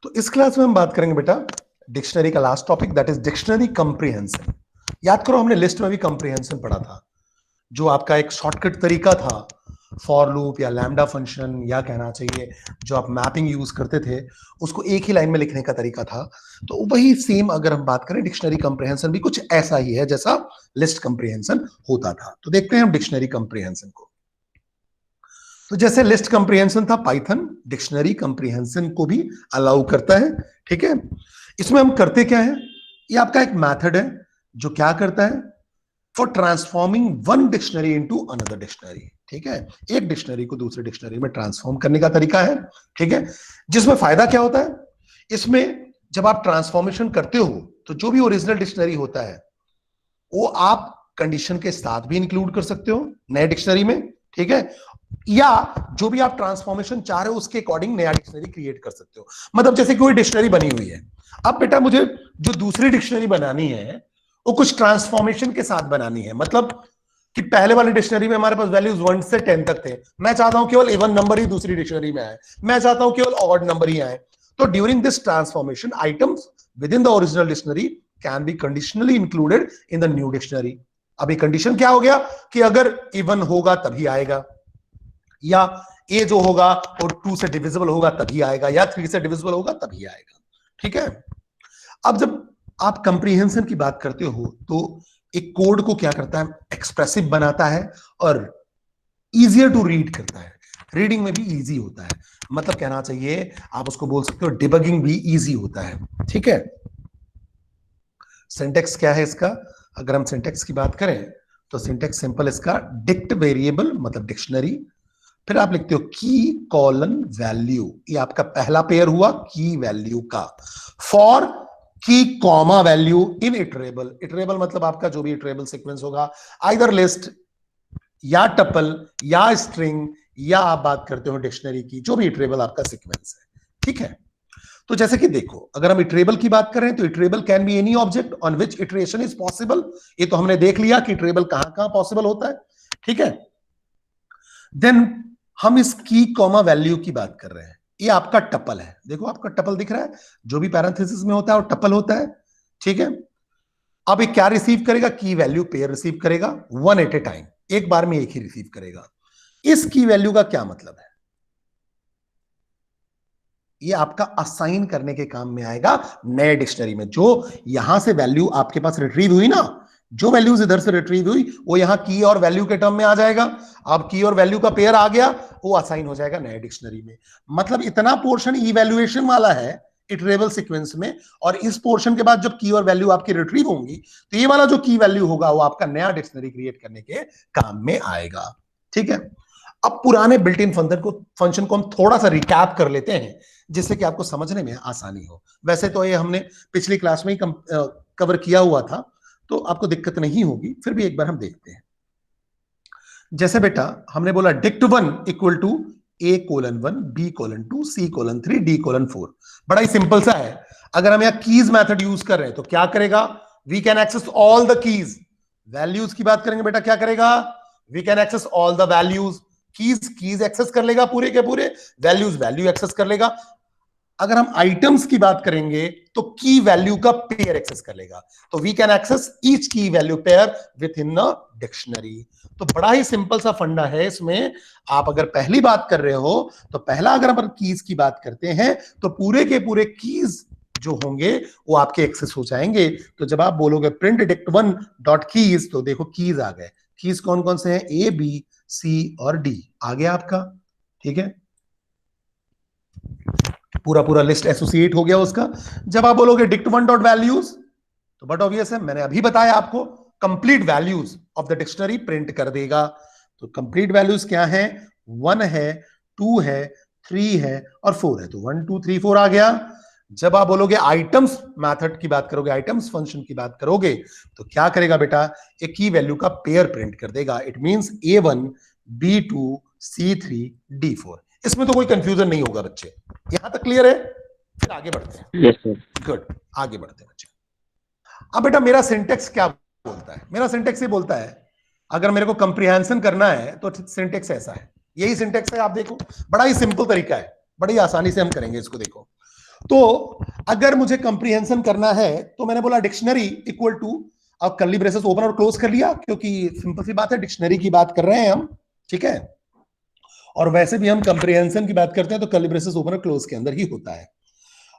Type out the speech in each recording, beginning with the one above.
तो इस क्लास में हम बात करेंगे बेटा डिक्शनरी का last topic, that is dictionary comprehension. याद करो हमने लिस्ट में भी कंप्रीहेंशन पढ़ा था, जो आपका एक शॉर्टकट तरीका था फॉर लूप या लैम्डा फंक्शन या कहना चाहिए जो आप मैपिंग यूज करते थे उसको एक ही लाइन में लिखने का तरीका था। तो वही सेम अगर हम बात करें डिक्शनरी कंप्रीहेंशन भी कुछ ऐसा ही है जैसा लिस्ट कंप्रीहेंशन होता था। तो देखते हैं हम डिक्शनरी कंप्रीहेंशन को। तो जैसे लिस्ट कंप्रीहेंशन था, पाइथन डिक्शनरी कंप्रीहेंशन को भी अलाउ करता है। ठीक है, इसमें हम करते क्या है, ये आपका एक मेथड है जो क्या करता है, for transforming one dictionary into another dictionary. ठीक है, एक डिक्शनरी को दूसरे डिक्शनरी में ट्रांसफॉर्म करने का तरीका है। ठीक है, जिसमें फायदा क्या होता है, इसमें जब आप ट्रांसफॉर्मेशन करते हो तो जो भी ओरिजिनल डिक्शनरी होता है वो आप कंडीशन के साथ भी इंक्लूड कर सकते हो नए डिक्शनरी में। ठीक है, या जो भी आप ट्रांसफॉर्मेशन चाह रहे हो उसके अकॉर्डिंग नया डिक्शनरी क्रिएट कर सकते हो। मतलब जैसे कोई डिक्शनरी बनी हुई है, अब बेटा मुझे जो दूसरी डिक्शनरी बनानी है वो कुछ ट्रांसफॉर्मेशन के साथ बनानी है। मतलब कि पहले वाली डिक्शनरी में हमारे पास वैल्यूज 1 से 10 तक थे, मैं चाहता हूं केवल इवन नंबर ही दूसरी डिक्शनरी में आए, मैं चाहता हूं केवल ऑड नंबर ही आए। तो during this transformation items with in the original dictionary can be conditionally included in the new dictionary. अभी कंडीशन क्या हो गया कि अगर इवन होगा तभी आएगा, या ए जो होगा और 2 से डिविजिबल होगा तभी आएगा, या 3 से डिविजिबल होगा तभी आएगा। ठीक है, अब जब आप कंप्रीहेंशन की बात करते हो तो एक कोड को क्या करता है, एक्सप्रेसिव बनाता है और इजियर टू रीड करता है, रीडिंग में भी इजी होता है। मतलब कहना चाहिए आप उसको बोल सकते हो डिबगिंग भी इजी होता है। ठीक है, सिंटेक्स क्या है इसका, अगर हम सिंटेक्स की बात करें तो सिंटेक्स सिंपल इसका, डिक्ट वेरिएबल मतलब डिक्शनरी, फिर आप लिखते हो की कॉलन वैल्यू, ये आपका पहला पेयर हुआ की वैल्यू का, फॉर की comma value in iterable. Iterable मतलब आपका जो भी इटरेबल सीक्वेंस होगा, आइदर लिस्ट या टपल या स्ट्रिंग, या आप बात करते हो डिक्शनरी की, जो भी इटरेबल आपका सीक्वेंस है। ठीक है, तो जैसे कि देखो अगर हम इटरेबल की बात करें तो iterable can be any object on which iteration is possible. ये तो हमने देख लिया कि इटरेबल कहां कहां पॉसिबल होता है। ठीक है, देन हम इस की कॉमा वैल्यू की बात कर रहे हैं, ये आपका टपल है। देखो आपका टपल दिख रहा है, जो भी पैरेंथेसिस में होता है वो टपल होता है। ठीक है, अब ये क्या रिसीव करेगा, की वैल्यू पेयर रिसीव करेगा, वन एट ए टाइम, एक बार में एक ही रिसीव करेगा। इस की वैल्यू का क्या मतलब है, ये आपका असाइन करने के काम में आएगा नए डिक्शनरी में। जो यहां से वैल्यू आपके पास रिट्रीव हुई ना, जो वैल्यूज इधर से रिट्रीव हुई वो यहां की और वैल्यू के टर्म में आ जाएगा। अब की और वैल्यू का पेयर आ गया, वो असाइन हो जाएगा नए डिक्शनरी में। मतलब इतना पोर्शन इवैल्यूएशन वाला है इटरेबल सीक्वेंस में, और इस पोर्शन के बाद जब की और वैल्यू आपकी रिट्रीव होंगी तो ये वाला जो की वैल्यू होगा वो आपका नया डिक्शनरी क्रिएट करने के काम में आएगा। ठीक है, अब पुराने बिल्ट इन फंक्शन को हम थोड़ा सा रिकैप कर लेते हैं जिससे कि आपको समझने में आसानी हो। वैसे तो ये हमने पिछली क्लास में ही कवर किया हुआ था तो आपको दिक्कत नहीं होगी, फिर भी एक बार हम देखते हैं। जैसे बेटा हमने बोला dict 1 equal to A:1 B:2 C:3 D:4। बड़ा ही सिंपल सा है। अगर हम यहां कीज मेथड यूज कर रहे हैं तो क्या करेगा, we can access all the keys. Values की बात करेंगे बेटा, क्या करेगा, we can access all the values. Keys access कर लेगा पूरे के पूरे, वैल्यूज वैल्यू एक्सेस कर लेगा। अगर हम आइटम्स की बात करेंगे तो की वैल्यू का पेयर एक्सेस कर लेगा। तो वी कैन एक्सेस ईच की value pair with in a dictionary. तो बड़ा ही सिंपल सा फंडा है इसमें। आप अगर पहली बात कर रहे हो तो पहला अगर अपन कीज की बात करते हैं तो पूरे के पूरे कीज जो होंगे वो आपके एक्सेस हो जाएंगे। तो जब आप बोलोगे प्रिंट डिक्ट 1 डॉट कीज तो देखो कीज आ गए। कीज कौन कौन से हैं, ए बी सी और डी आ गया आपका। ठीक है, पूरा पूरा लिस्ट एसोसिएट हो गया उसका। जब आप बोलोगे डिक्ट 1 डॉट वैल्यूज तो बट ऑब्वियस है, मैंने अभी बताया आपको complete values of the dictionary print कर देगा। तो कंप्लीट वैल्यूज क्या है, 1 है, 2 है, 3 है और 4 है। तो 1 2 3 4 आ गया। जब आप बोलोगे आइटम्स मेथड की बात करोगे, आइटम्स फंक्शन की बात करोगे तो क्या करेगा बेटा, एक की वैल्यू का पेयर प्रिंट कर देगा। It means A:1 B:2 C:3 D:4। इसमें तो कोई कंफ्यूजन नहीं होगा बच्चे, यहां तक क्लियर है। फिर आगे बढ़ते हैं। Yes sir. गुड, आगे बढ़ते हैं बच्चे। अब बेटा मेरा सिंटेक्स क्या बोलता है, मेरा सिंटेक्स ये बोलता है अगर मेरे को कंप्रीहेंशन करना है तो सिंटेक्स ऐसा है, यही सिंटेक्स है। आप देखो बड़ा ही सिंपल तरीका है, बड़ी आसानी से हम करेंगे इसको। देखो तो अगर मुझे कंप्रीहेंशन करना है तो मैंने बोला डिक्शनरी इक्वल टू, अब कर्ली ब्रेसेस ओपन और क्लोज कर लिया क्योंकि सिंपल सी बात है डिक्शनरी की बात कर रहे हैं हम, ठीक है। और वैसे भी हम कंप्रीहेंशन की बात करते हैं तो कर्ली ब्रेसेस ओपन और क्लोज के अंदर ही होता है।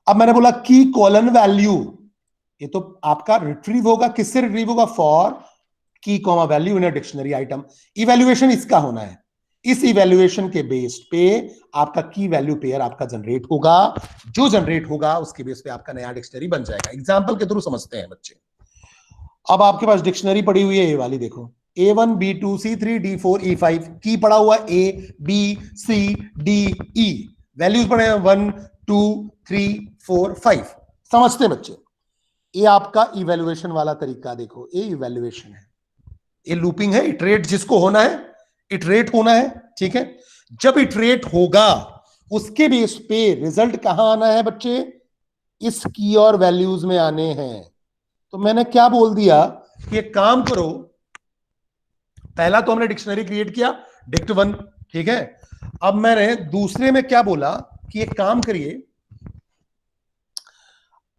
अब मैंने बोला की कॉलन वैल्यू, ये तो आपका रिट्रीव होगा, किससे रिट्रीव होगा, फॉर की comma value in a dictionary item. Evaluation इसका होना है, इस इवैल्यूएशन के बेस पे आपका की वैल्यू पेयर आपका जनरेट होगा, जो जनरेट होगा उसके बेस पे आपका नया डिक्शनरी बन जाएगा। एग्जांपल के थ्रू समझते हैं बच्चे। अब आपके पास डिक्शनरी पड़ी हुई है ये वाली, देखो A1 B2 C3 D4 E5, की पड़ा हुआ A B C D E, values पड़े हैं 1 2 3 4 5। समझते हैं बच्चे, ये आपका इवैल्यूएशन वाला तरीका, देखो ये इवैल्यूएशन है, ये लूपिंग है, इटरेट जिसको होना है इटरेट होना है, ठीक है। जब इटरेट होगा उसके बेस पे रिजल्ट कहां आना है बच्चे, इस की और वैल्यूज में आने हैं। तो मैंने क्या बोल दिया कि एक काम करो, पहला तो हमने डिक्शनरी क्रिएट किया dict1, ठीक है। अब मैंने दूसरे में क्या बोला कि एक काम करिए,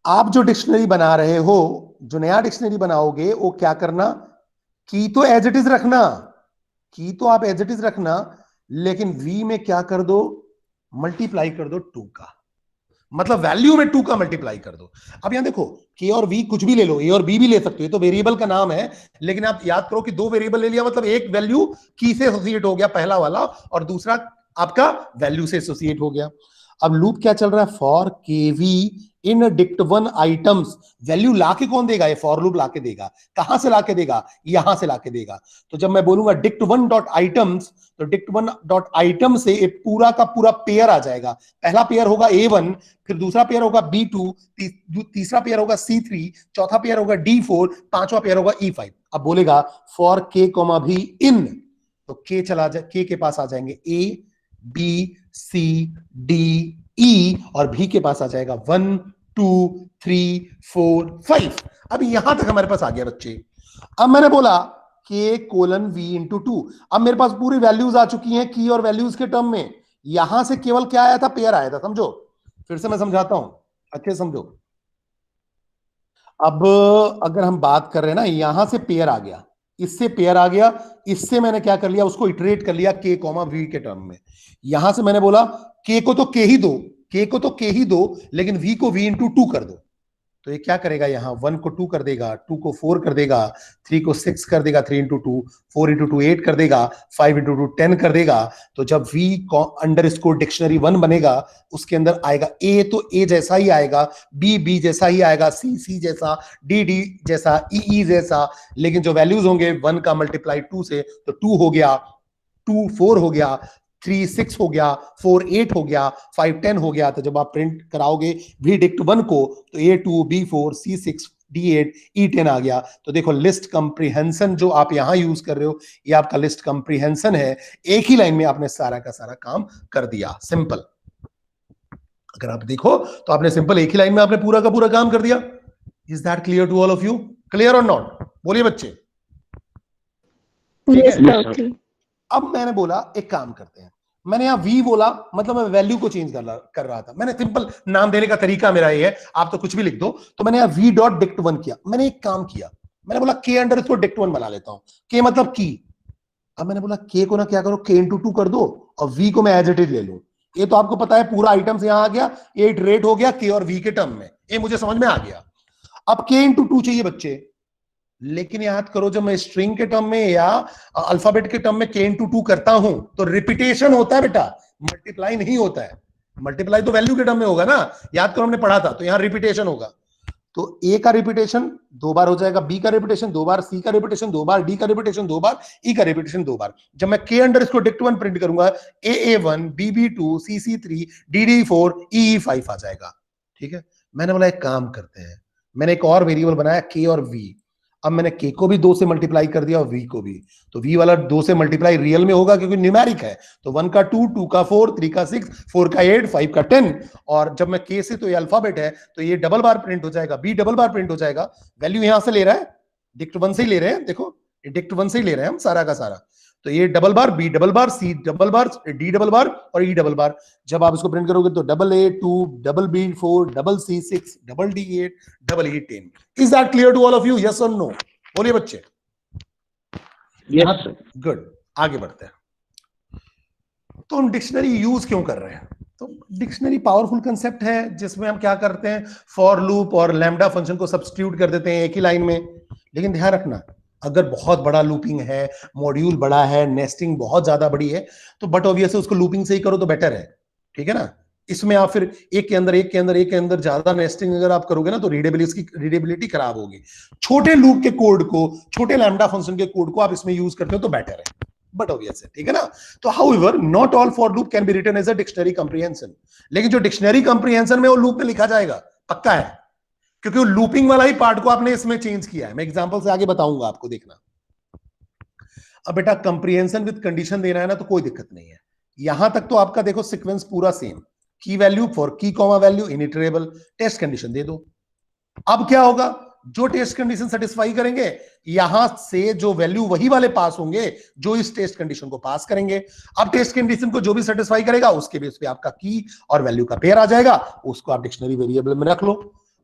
आप जो डिक्शनरी बना रहे हो, जो नया डिक्शनरी बनाओगे वो क्या करना, की तो एज इट इज रखना, की तो आप एज इट इज रखना, लेकिन वी में क्या कर दो, मल्टीप्लाई कर दो 2 का, मतलब वैल्यू में 2 का मल्टीप्लाई कर दो। अब यहां देखो के और वी कुछ भी ले लो, ए और बी भी ले सकते हो, तो वेरिएबल का नाम है, लेकिन आप याद करो कि 2 वेरिएबल ले लिया मतलब एक वैल्यू की से एसोसिएट हो गया पहला वाला, और दूसरा आपका वैल्यू से एसोसिएट हो गया। अब लूप क्या चल रहा है, for k v in dict1 items, value लाके कौन देगा, ये फॉर लूप लाके देगा। कहां से लाके देगा, यहां से लाके देगा। तो जब मैं बोलूंगा dict1 डॉट आइटम्स, तो dict1 डॉट आइटम से एक पूरा का पूरा पेयर आ जाएगा। पहला पेयर होगा A1, फिर दूसरा पेयर होगा B2, तीसरा पेयर होगा C3, चौथा पेयर होगा D4, पांचवा पेयर होगा E5। अब बोलेगा फॉर के कॉमा भी इन, तो के चला जाए, के के पास आ जाएंगे A B C D E, और भी के पास आ जाएगा 1 2 3 4 5। अब यहां तक हमारे पास आ गया बच्चे। अब मैंने बोला के कोलन वी इंटू 2, अब मेरे पास पूरी वैल्यूज आ चुकी हैं की और वैल्यूज के टर्म में। यहां से केवल क्या आया था, पेयर आया था, समझो। फिर से मैं समझाता हूं, अच्छे समझो। अब अगर हम बात कर रहे हैं ना, यहां से पेयर आ गया, इससे पेयर आ गया, इससे मैंने क्या कर लिया, उसको इटरेट कर लिया के कॉमा वी के टर्म में। यहां से मैंने बोला के को तो के ही दो, के को तो के ही दो, लेकिन वी को वी इंटू 2 कर दो। तो ये क्या करेगा, यहां 1 को 2 कर देगा, 2 को 4 कर देगा, 3 को 6 कर देगा, 3 इंटू 2, 4 इंटू 2 8 कर देगा, 5 इंटू 2 10 कर देगा। तो जब v अंडर स्कोर डिक्शनरी 1 बनेगा, उसके अंदर आएगा a, तो a जैसा ही आएगा, b b जैसा ही आएगा, c c जैसा, d d जैसा, e e जैसा, लेकिन जो वैल्यूज होंगे 1 का मल्टीप्लाई 2 से, तो 2 हो गया, 2 4 हो गया, 3 6 हो गया, 4 8 हो गया, 5 10 हो गया। तो जब आप प्रिंट कराओगे भी dict1 को, तो A2 B4 C6 D8 E10 आ गया। तो देखो लिस्ट कंप्रीहेंशन जो आप यहां यूज कर रहे हो, ये आपका लिस्ट कंप्रीहेंशन है। एक ही लाइन में आपने सारा का सारा काम कर दिया, सिंपल। अगर आप देखो तो आपने सिंपल एक ही लाइन में आपने पूरा का पूरा काम कर दिया। Is that clear to all of you, clear और नॉट, बोलिए बच्चे। ठीक है, अब मैंने बोला एक काम करते हैं, मैंने यहां v बोला, मतलब मैं वैल्यू को चेंज कर रहा था। मैंने सिंपल नाम देने का तरीका मेरा ये है, आप तो कुछ भी लिख दो। तो मैंने यहां v डॉट dict1 किया। मैंने एक काम किया, मैंने बोला k अंडर इसको dict1 बना लेता हूं, k मतलब की। अब मैंने बोला k को ना क्या करो, k इंटू 2 कर दो, और v को मैं एज इट इज ले लूं। ये तो आपको पता है पूरा आइटम्स यहां आ गया, ये इटरेट हो गया k और v के टर्म में, ये मुझे समझ में आ गया। अब k इंटू 2 चाहिए बच्चे, लेकिन याद करो जब मैं स्ट्रिंग के टर्म में या अल्फाबेट के टर्म में k इंटू 2 करता हूं तो रिपीटेशन होता है बेटा, मल्टीप्लाई नहीं होता है। मल्टीप्लाई तो वैल्यू के टर्म में होगा ना, याद करो हमने पढ़ा था। तो यहां रिपीटेशन होगा, तो a का रिपीटेशन 2 बार हो जाएगा, b का रिपीटेशन 2 बार, c का रिपीटेशन 2 बार, d का रिपीटेशन 2 बार, e का रिपीटेशन 2 बार। जब मैं k अंडर इसको dict1 प्रिंट करूंगा, aa1 bb2 cc3 dd4 ee5 आ जाएगा। ठीक है, मैंने बोला एक काम करते हैं, मैंने एक और वेरिएबल बनाया k और v। अब मैंने k को भी 2 से मल्टीप्लाई कर दिया और v को भी, तो v वाला 2 से मल्टीप्लाई रियल में होगा क्योंकि न्यूमेरिक है। तो 1 का 2, 2 का 4, 3 का 6, 4 का 8, 5 का 10। और जब मैं k से, तो ये अल्फाबेट है, तो ये डबल बार प्रिंट हो जाएगा, b डबल बार प्रिंट हो जाएगा। वैल्यू यहां से ले रहा है, dict1 से ही ले रहे हैं, देखो dict1 से ही ले रहे हैं हम सारा का सारा। तो ये डबल बार, बी डबल बार, सी डबल बार, डी डबल बार और ई डबल बार। जब आप इसको प्रिंट करोगे तो double A 2, double B 4, double C 6, double D 8, double E 10। Is that clear to all of you? Yes और नो? बोलिए बच्चे। Yes sir. गुड, आगे बढ़ते हैं। तो हम डिक्शनरी यूज क्यों कर रहे हैं? तो डिक्शनरी पावरफुल कंसेप्ट है जिसमें हम क्या करते हैं, फॉर लूप और लैम्डा फंक्शन को सब्स्टिट्यूट कर देते हैं एक ही लाइन में। लेकिन ध्यान रखना, अगर बहुत बड़ा लूपिंग है, मॉड्यूल बड़ा है, नेस्टिंग बहुत ज्यादा बड़ी है, तो बट ऑब्वियस उसको लूपिंग से ही करो तो बेटर है, ठीक है ना। इसमें आप फिर एक के अंदर एक के अंदर एक के अंदर ज्यादा नेस्टिंग अगर आप करोगे ना तो रीडेबिलिटी खराब होगी। छोटे लूप के कोड को, छोटे लैम्डा फंक्शन के कोड को आप इसमें यूज करते हो तो बेटर है, बट ऑब्वियस है, ठीक है ना। तो however not all for loop can be written as a dictionary comprehension, लेकिन जो डिक्शनरी कंप्रीहेंशन में वो लूप में लिखा जाएगा पक्का है, क्योंकि वो लूपिंग वाला ही पार्ट को आपने इसमें चेंज किया है। मैं एग्जांपल से आगे बताऊंगा आपको, देखना। अब बेटा कंप्रीहेंशन विद कंडीशन देना है ना तो कोई दिक्कत नहीं है, यहां तक तो आपका देखो सीक्वेंस पूरा सेम, की वैल्यू फॉर की कॉमा वैल्यू इनिटरेबल, टेस्ट कंडीशन दे दो। अब क्या होगा, जो टेस्ट कंडीशन सेटिस्फाई करेंगे यहां से जो वैल्यू वही वाले पास होंगे जो इस टेस्ट कंडीशन को पास करेंगे। अब टेस्ट कंडीशन को जो भी सेटिस्फाई करेगा उसके बेस पे आपका की और वैल्यू का पेयर आ जाएगा, उसको आप डिक्शनरी वेरिएबल में रख लो।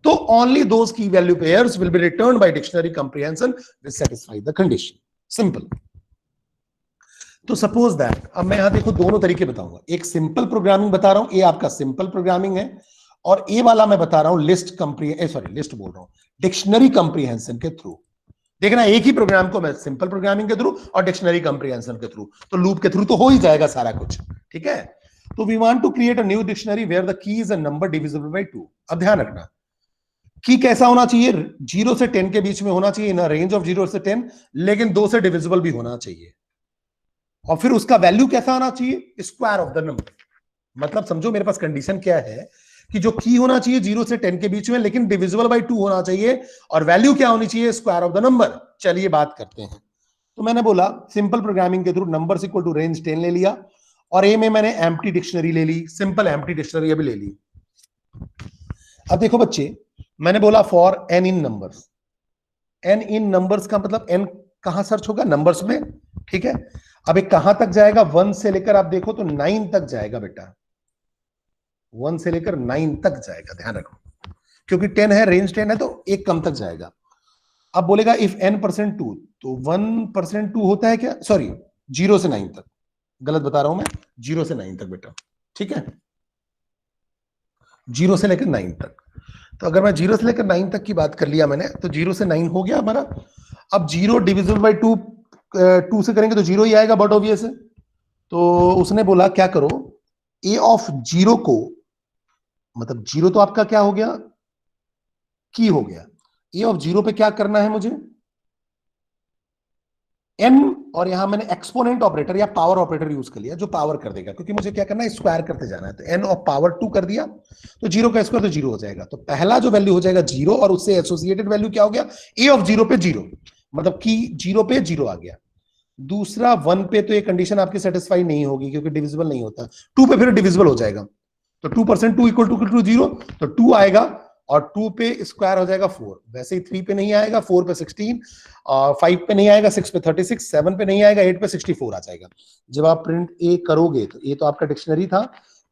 तो only those key value pairs will be returned by dictionary comprehension which satisfy the condition. Simple. तो सपोज दैट, अब मैं यहां देखो दोनों तरीके बताऊंगा, एक सिंपल प्रोग्रामिंग बता रहा हूं, ये आपका सिंपल प्रोग्रामिंग है, और ए वाला मैं बता रहा हूं लिस्ट लिस्ट बोल रहा हूं, डिक्शनरी कंप्रीहेंशन के थ्रू। देखना, एक ही प्रोग्राम को मैं सिंपल प्रोग्रामिंग के थ्रू और डिक्शनरी कंप्रीहेंशन के थ्रू, तो लूप के थ्रू तो हो ही जाएगा सारा कुछ, ठीक है। तो we want to create a new dictionary where the key is a number divisible by 2। अब ध्यान रखना, की कैसा होना चाहिए, 0 से 10 के बीच में होना चाहिए, इन रेंज ऑफ 0 से 10, लेकिन 2 से डिविजिबल भी होना चाहिए। और फिर उसका वैल्यू कैसा होना चाहिए, स्क्वायर ऑफ द नंबर। मतलब समझो मेरे पास कंडीशन क्या है कि जो की होना चाहिए 0 से 10 के बीच में, लेकिन डिविजिबल बाय 2 होना चाहिए, और वैल्यू क्या होनी चाहिए, स्क्वायर ऑफ द नंबर। चलिए बात करते हैं। तो मैंने बोला सिंपल प्रोग्रामिंग के through numbers equal to range 10 ले लिया, और ए में मैंने एम्प्टी डिक्शनरी ले ली, सिंपल एम्प्टी डिक्शनरी अभी ले ली। अब देखो बच्चे, मैंने बोला for n in numbers. N in numbers का मतलब एन कहां सर्च होगा, नंबर्स में, ठीक है। अब एक कहां तक जाएगा, 1 से लेकर आप देखो तो 9 तक जाएगा बेटा, 1 से लेकर 9 तक जाएगा, ध्यान रखो, क्योंकि 10 है, रेंज 10 है, तो एक कम तक जाएगा। अब बोलेगा इफ n% 2, तो 1% 2 होता है क्या, सॉरी 0 से 9 तक, गलत बता रहा हूं मैं, 0 से 9 तक बेटा, ठीक है, 0 से लेकर 9 तक। तो अगर मैं 0 से लेकर 9 तक की बात कर लिया मैंने, तो 0 से 9 हो गया हमारा। अब 0 डिविजिबल बाय 2 से करेंगे तो 0 ही आएगा, बट ऑब्वियस है। तो उसने बोला क्या करो, ए ऑफ 0 को, मतलब 0 तो आपका क्या हो गया, की हो गया, ए ऑफ 0 पे क्या करना है मुझे, n, और यहां मैंने एक्सपोनेंट ऑपरेटर या पावर ऑपरेटर यूज कर लिया जो पावर कर देगा, क्योंकि मुझे क्या करना है, स्क्वायर करते जाना है। तो n ऑफ पावर 2 कर दिया, तो 0 का स्क्वायर तो 0 हो जाएगा। तो पहला जो वैल्यू हो जाएगा 0, और उससे एसोसिएटेड वैल्यू क्या हो गया, a ऑफ 0 पे 0, मतलब की 0 पे 0 आ गया। दूसरा 1 पे तो ये कंडीशन आपकी सेटिस्फाई नहीं होगी क्योंकि डिविजिबल नहीं होता, 2 पे फिर डिविजिबल हो जाएगा, तो 2% 2 इक्वल टू 0, तो 2 आएगा, और 2 पे स्क्वायर हो जाएगा 4, वैसे ही 3 पे नहीं आएगा, 4 पे 16, 5 पे नहीं आएगा, 6 पे 36, 7 पे नहीं आएगा, 8 पे 64 आ जाएगा। जब आप प्रिंट ए करोगे तो ए तो आपका डिक्शनरी था,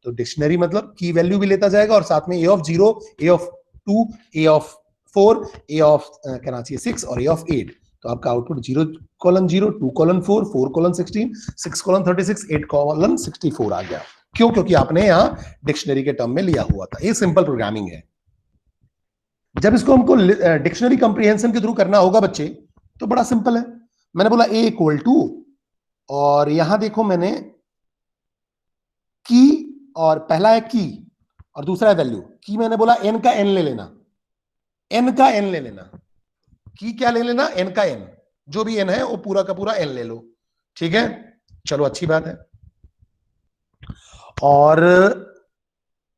तो डिक्शनरी मतलब की वैल्यू भी लेता जाएगा, और साथ में a of 0, a of 2, a of 4, a of कहना चाहिए 6 और ए ऑफ 8। तो आपका आउटपुट 0:0, 2:4, 4:16, 6:36, 8:64 आ गया। क्यों, क्योंकि आपने यहां डिक्शनरी के टर्म में लिया हुआ था। ये सिंपल प्रोग्रामिंग है। जब इसको हमको डिक्शनरी कंप्रीहेंशन के थ्रू करना होगा बच्चे, तो बड़ा सिंपल है। मैंने बोला ए इक्वल टू, और यहां देखो मैंने की, और पहला है की और दूसरा है वैल्यू। की मैंने बोला एन का एन ले लेना, एन का एन ले लेना, की क्या ले लेना, एन का एन, जो भी एन है वो पूरा का पूरा एन ले लो, ठीक है। चलो अच्छी बात है। और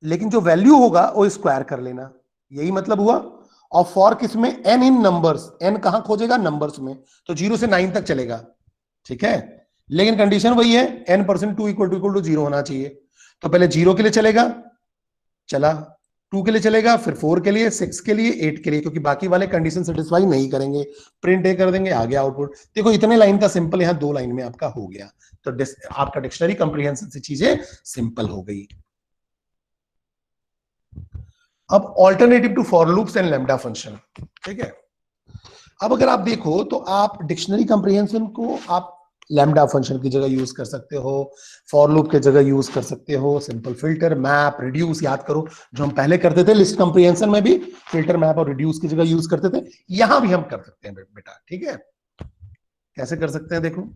लेकिन जो वैल्यू होगा वो स्क्वायर कर लेना, यही मतलब हुआ। और फॉर किस में, एन इन नंबर्स, एन कहां खोजेगा, नंबर्स में, तो 0 से 9 तक चलेगा, ठीक है। लेकिन कंडीशन वही है, n% 2 इक्वल टू 0 होना चाहिए। तो पहले 0 के लिए चलेगा, चला, 2 के लिए चलेगा, फिर 4 के लिए, 6 के लिए, 8 के लिए, क्योंकि बाकी वाले कंडीशन सेटिस्फाई नहीं करेंगे, प्रिंट ए कर देंगे, आ गया आउटपुट। देखो इतने लाइन का सिंपल यहाँ 2 लाइन में आपका हो गया। तो आपका डिक्शनरी कंप्रीहेंशन से चीजें सिंपल हो गई। अब alternative to for loops and lambda function, ठीक है। अब अगर आप देखो तो आप डिक्शनरी कंप्रीहेंशन को आप लैम्डा फंक्शन की जगह यूज कर सकते हो, फॉर लूप की जगह यूज कर सकते हो, सिंपल फिल्टर, मैप, रिड्यूस, याद करो जो हम पहले करते थे लिस्ट कंप्रीहेंशन में भी फिल्टर, मैप और रिड्यूस की जगह यूज करते थे, यहां भी हम कर सकते हैं बेटा, ठीक है। कैसे कर सकते हैं देखो,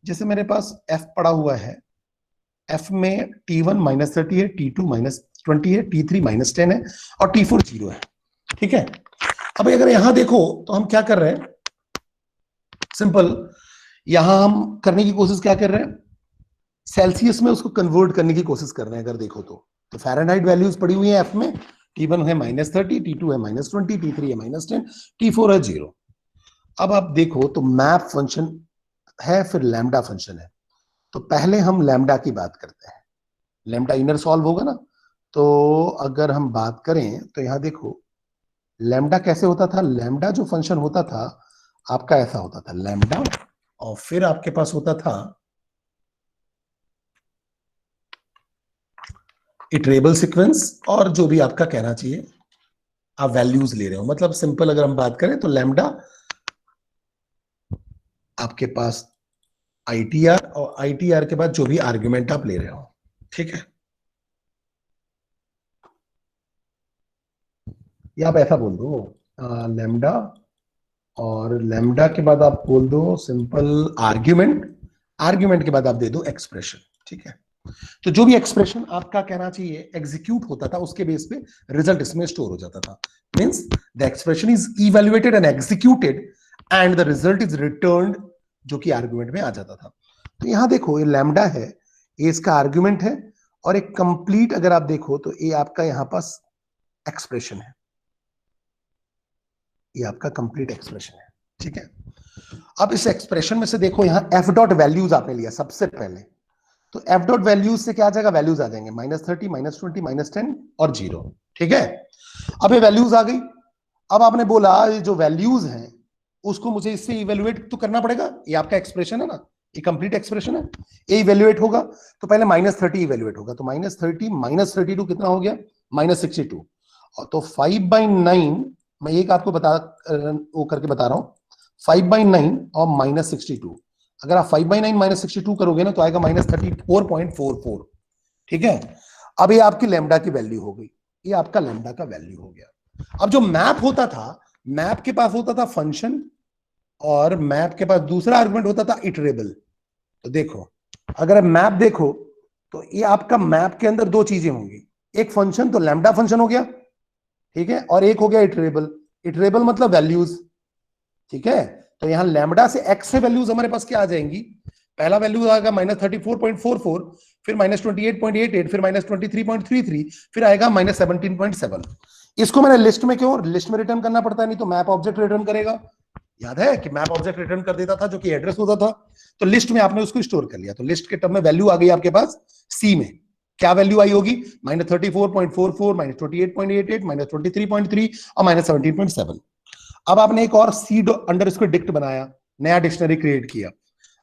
जैसे मेरे पास f पड़ा हुआ है, f में t1 -30 है, t2 -20 है, t3 -10 है और t4 0 है, ठीक है। अब अगर यहां देखो तो हम क्या कर रहे हैं, सिंपल यहां हम करने की कोशिश क्या कर रहे हैं, सेल्सियस में उसको कन्वर्ट करने की कोशिश कर रहे हैं। अगर देखो तो फ़ारेनहाइट वैल्यूज पड़ी हुई है एफ में, t1 है -30, t2 है -20, t3 है -10, t4 है 0। अब आप देखो तो मैप फंक्शन है, फिर लैम्डा फंक्शन है। तो पहले हम लैम्डा की बात करते हैं, लैम्डा इनर सॉल्व होगा ना। तो अगर हम बात करें तो यहां देखो लैम्डा कैसे होता था, लैम्डा जो फंक्शन होता था आपका ऐसा होता था लैम्डा, और फिर आपके पास होता था इटरेबल सीक्वेंस, और जो भी आपका कहना चाहिए आप वैल्यूज ले रहे हो। मतलब सिंपल अगर हम बात करें तो लैम्डा आपके पास आईटीआर, और आईटीआर के बाद जो भी आर्ग्यूमेंट आप ले रहे हो, ठीक है। या आप ऐसा बोल दो लैम्डा, और लैम्डा के बाद आप बोल दो सिंपल आर्ग्यूमेंट, आर्ग्यूमेंट के बाद आप दे दो एक्सप्रेशन, ठीक है। तो जो भी एक्सप्रेशन आपका कहना चाहिए एग्जीक्यूट होता था, उसके बेस पे रिजल्ट इसमें स्टोर हो जाता था। Means the expression is evaluated and executed and the result is returned, जो कि आर्गुमेंट में आ जाता था। तो यहां देखो ये लैम्डा है, ये इसका आर्गुमेंट है, और एक कंप्लीट अगर आप देखो तो ये आपका यहां पास एक्सप्रेशन है, ये आपका कंप्लीट एक्सप्रेशन है, ठीक है। अब इस एक्सप्रेशन में से देखो यहां एफ डॉट वैल्यूज आपने लिया सबसे पहले, तो एफ डॉट वैल्यूज से क्या आ जाएगा, वैल्यूज आ जाएंगे -30, -20, -10 और 0, ठीक है। अब ये वैल्यूज आ गई। अब आपने बोला ये जो वैल्यूज हैं उसको मुझे इससे इवेल्युएट तो करना पड़ेगा, ये आपका एक्सप्रेशन है ना, ये कंप्लीट एक्सप्रेशन है, ये इवेल्युएट होगा तो पहले -30 इवेल्युएट होगा, तो -30 -32 कितना हो गया, -62। और तो 5/9 मैं एक आपको वो करके बता रहा हूं, 5/9 और -62, अगर आप 5/9 -62 करोगे ना तो आएगा -34.44, ठीक है। अब ये आपकी लैम्डा की वैल्यू हो गई, ये आपका लैम्डा का वैल्यू हो गया। अब जो मैप होता था, मैप के पास होता था फंक्शन, और मैप के पास दूसरा आर्गुमेंट होता था इटरेबल। तो देखो अगर मैप देखो तो ये आपका मैप के अंदर दो चीजें होंगी, एक फंक्शन तो लैम्डा फंक्शन हो गया, ठीक है, और एक हो गया इटरेबल। इटरेबल मतलब वैल्यूज, ठीक है। तो यहां लैम्डा से एक्स से वैल्यूज हमारे पास क्या आ जाएंगी, पहला वैल्यू आएगा -34.44, फिर -28.88, फिर -23.33, फिर आएगा -17.7। इसको मैंने लिस्ट में क्यों, लिस्ट में रिटर्न करना पड़ता है, नहीं तो मैप ऑब्जेक्ट रिटर्न करेगा। याद है कि मैप ऑब्जेक्ट रिटर्न कर देता था जो कि एड्रेस होता था, तो लिस्ट में आपने उसको स्टोर कर लिया, तो लिस्ट के टर्म में वैल्यू आ गई आपके पास सी में, क्या वैल्यू आई होगी, -34.44, -28.88, -23.3 और -17.7। अब आपने एक और सी अंडर इसको डिक्ट बनाया, नया डिक्शनरी क्रिएट किया।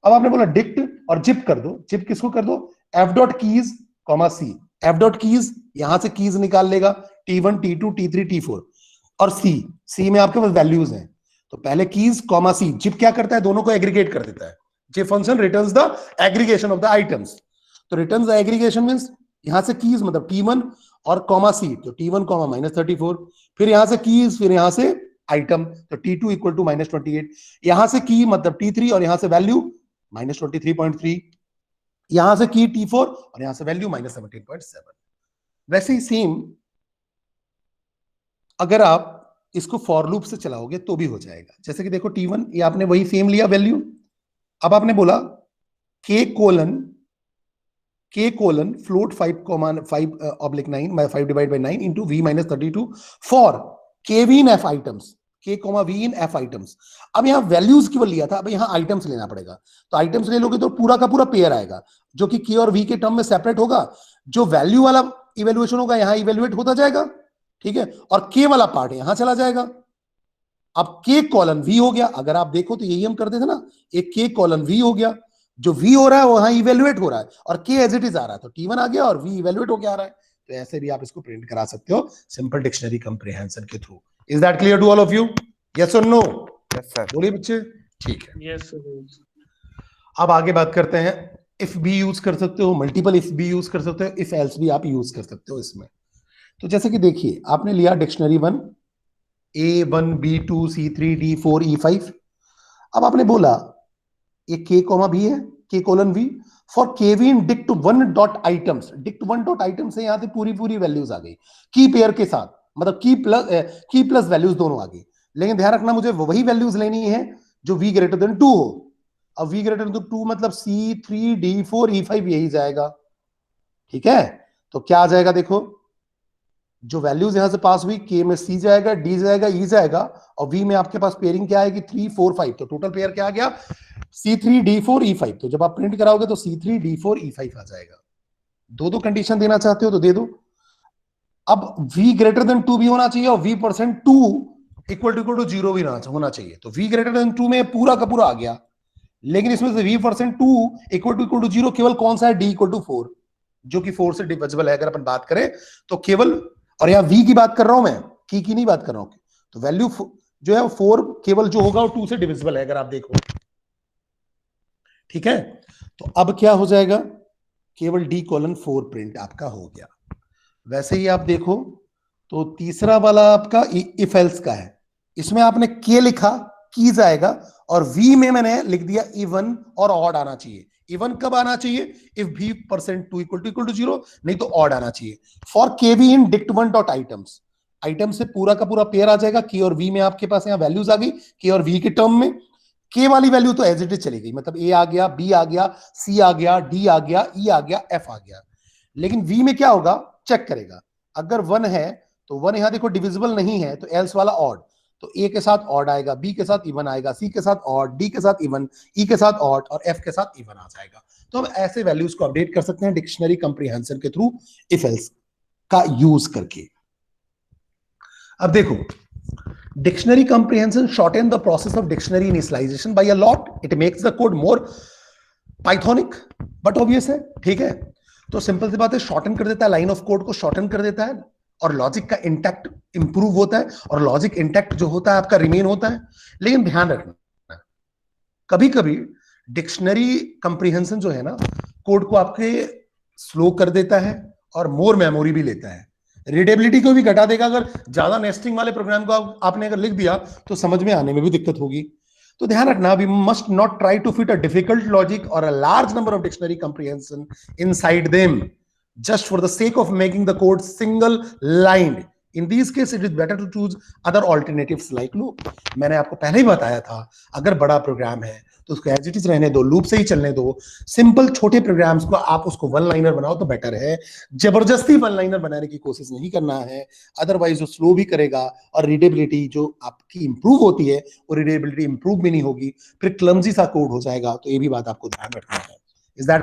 अब आपने बोला डिक्ट और जिप कर दो, जिप किसको कर दो, एफ डॉट कीज कॉमा सी, एफ डॉट कीज यहां से कीज निकाल लेगा, t1 t2 t3 t4, और सी में आपके पास वैल्यूज हैं, तो पहले कीज कॉमा सी, जिप क्या करता है, दोनों को एग्रीगेट कर देता है, zip function returns the aggregation of the items. तो रिटर्न्स द एग्रीगेशन मींस यहां से कीज मतलब t1 और कॉमा सी, तो t1 कॉमा -34, फिर यहां से कीज, फिर यहां से आइटम, तो t2 इक्वल टू -28, यहां से की मतलब t3 और यहां से वैल्यू -23.3, यहां से की t4 और यहां से वैल्यू -17.7। वैसे ही सेम अगर आप इसको फॉर लूप से चलाओगे तो भी हो जाएगा। जैसे कि देखो t1 ये आपने वही सेम लिया वैल्यू, अब आपने बोला k colon float 5/9 5 divide by 9 into v -32 for k v in f items, k v in f items. अब यहां वैल्यूज केवल लिया था, अब यहां आइटम्स लेना पड़ेगा, तो आइटम्स ले लोगे तो पूरा का पूरा पेयर आएगा जो कि k और v के टर्म में सेपरेट होगा, जो वैल्यू वाला इवेल्युएशन होगा यहां इवेल्युएट होता जाएगा, ठीक है, और के वाला पार्ट यहां चला जाएगा। अब के कॉलन वी हो गया, अगर आप देखो तो यही हम करते थे ना, एक के कॉलन वी हो गया, जो वी हो रहा है वहां इवेल्युएट हो रहा है, और के एज इट इज आ रहा है, तो टी वन आ गया और वी इवेल्युएट होके आ रहा है। तो ऐसे भी आप इसको प्रिंट करा सकते हो सिंपल डिक्शनरी कंप्रीहेंशन के through. Is that clear to all of you? Yes और नो? Yes sir. बोलिए बच्चे। ठीक है, यस सर। अब आगे बात करते हैं। इफ भी यूज कर सकते हो, मल्टीपल इफ भी यूज कर सकते हो, इफ एल्स भी आप यूज कर सकते हो इसमें। तो जैसे कि देखिए, आपने लिया dictionary one, A1 B2 C3 D4 E5। अब आपने बोला ये के कॉमा भी है, k colon v for k v in dict one dot items. Dict one dot items से यहां से पूरी पूरी वैल्यूज आ गई की पेयर के साथ, मतलब की प्लस वैल्यूज दोनों आ गई। लेकिन ध्यान रखना, मुझे वही वैल्यूज लेनी है जो v ग्रेटर देन 2 हो। अब v ग्रेटर देन 2 मतलब C3 D4 E5 यही जाएगा। ठीक है, तो क्या आ जाएगा देखो, जो वैल्यूज यहां से पास हुई, के में सी जाएगा, डी जाएगा, ई जाएगा, और वी में आपके पास पेयरिंग क्या आएगी 3 4 5। तो टोटल पेयर क्या आ गया C3 D4 E5। तो जब आप प्रिंट कराओगे तो C3 D4 E5 आ जाएगा। दो दो कंडीशन देना चाहते हो तो दे दो। अब v ग्रेटर देन 2 भी होना चाहिए और v परसेंट 2 इक्वल टू 0 भी होना चाहिए। तो v ग्रेटर देन 2 में पूरा का पूरा आ गया, लेकिन इसमें से v परसेंट 2 इक्वल टू 0 केवल कौन सा है, d इक्वल टू 4, जो कि 4 से डिविजिबल है। अगर अपन बात करें तो केवल, और यहां v की बात कर रहा हूं मैं, की नहीं बात कर रहा हूं, तो वैल्यू जो है 4 केवल जो होगा वो 2 से डिविजिबल है, अगर आप देखो। ठीक है, तो अब क्या हो जाएगा, केवल d कॉलन 4 प्रिंट आपका हो गया। वैसे ही आप देखो तो तीसरा वाला आपका इफ एल्स का है, इसमें आपने के लिखा, की जाएगा, और v में मैंने लिख दिया इवन और ऑड आना चाहिए। इवन कब आना चाहिए, if v percent 2 equal to 0, नहीं तो ऑड आना चाहिए। For k v in dict one dot items, item से पूरा का पूरा पेयर आ जाएगा। के और v में आपके पास यहाँ वैल्यूज आ गई, के और v के टर्म में। के वाली वैल्यू तो एज इट इज चली गई, मतलब a आ गया, b आ गया, c आ गया, d आ गया, e आ गया, f आ गया। लेकिन v में क्या होगा, चेक करेगा, अगर 1 है तो 1 यहां देखो डिविजिबल नहीं है, तो एल्स वाला ऑड, तो a के साथ ऑड आएगा, b के साथ इवन आएगा, c के साथ ऑड, d के साथ इवन, e के साथ ऑड, और f के साथ इवन आ जाएगा। तो हम ऐसे वैल्यूज को अपडेट कर सकते हैं डिक्शनरी कंप्रीहेंशन के थ्रू, इफ एल्स का यूज करके। अब देखो, dictionary comprehension shorten the process of dictionary initialization by a lot. It makes the code more Pythonic, but obvious है। ठीक है, तो सिंपल सी बात है, शॉर्टन कर देता है, लाइन ऑफ कोड को शॉर्टन कर देता है, और लॉजिक का इंटैक्ट इंप्रूव होता है, और लॉजिक इंटैक्ट जो होता है आपका रिमेन होता है। लेकिन ध्यान रखना, कभी कभी डिक्शनरी कंप्रीहेंशन जो है ना, कोड को आपके स्लो कर देता है और मोर मेमोरी भी लेता है, रीडेबिलिटी को भी घटा देगा। अगर ज्यादा नेस्टिंग वाले प्रोग्राम को आपने अगर लिख दिया तो समझ में आने में भी दिक्कत होगी। तो ध्यान रखना, we must not try to fit a difficult logic और a large number of dictionary comprehension inside them just for the sake of making the code single lined. In these cases it is better to choose other alternatives like loop. मैंने आपको पहले ही बताया था, अगर बड़ा programme है तो उसको एज इट इज रहने दो, लूप से ही चलने दो। सिंपल छोटे प्रोग्राम्स को आप उसको वन लाइनर बनाओ तो बेटर है, जबरदस्ती वन लाइनर बनाने की कोशिश नहीं करना है, अदरवाइज वो स्लो भी करेगा और रीडेबिलिटी जो आपकी इंप्रूव होती है वो रीडेबिलिटी इंप्रूव भी नहीं होगी, फिर क्लमजी सा कोड हो जाएगा। तो ये भी बात आपको ध्यान रखना है। Is that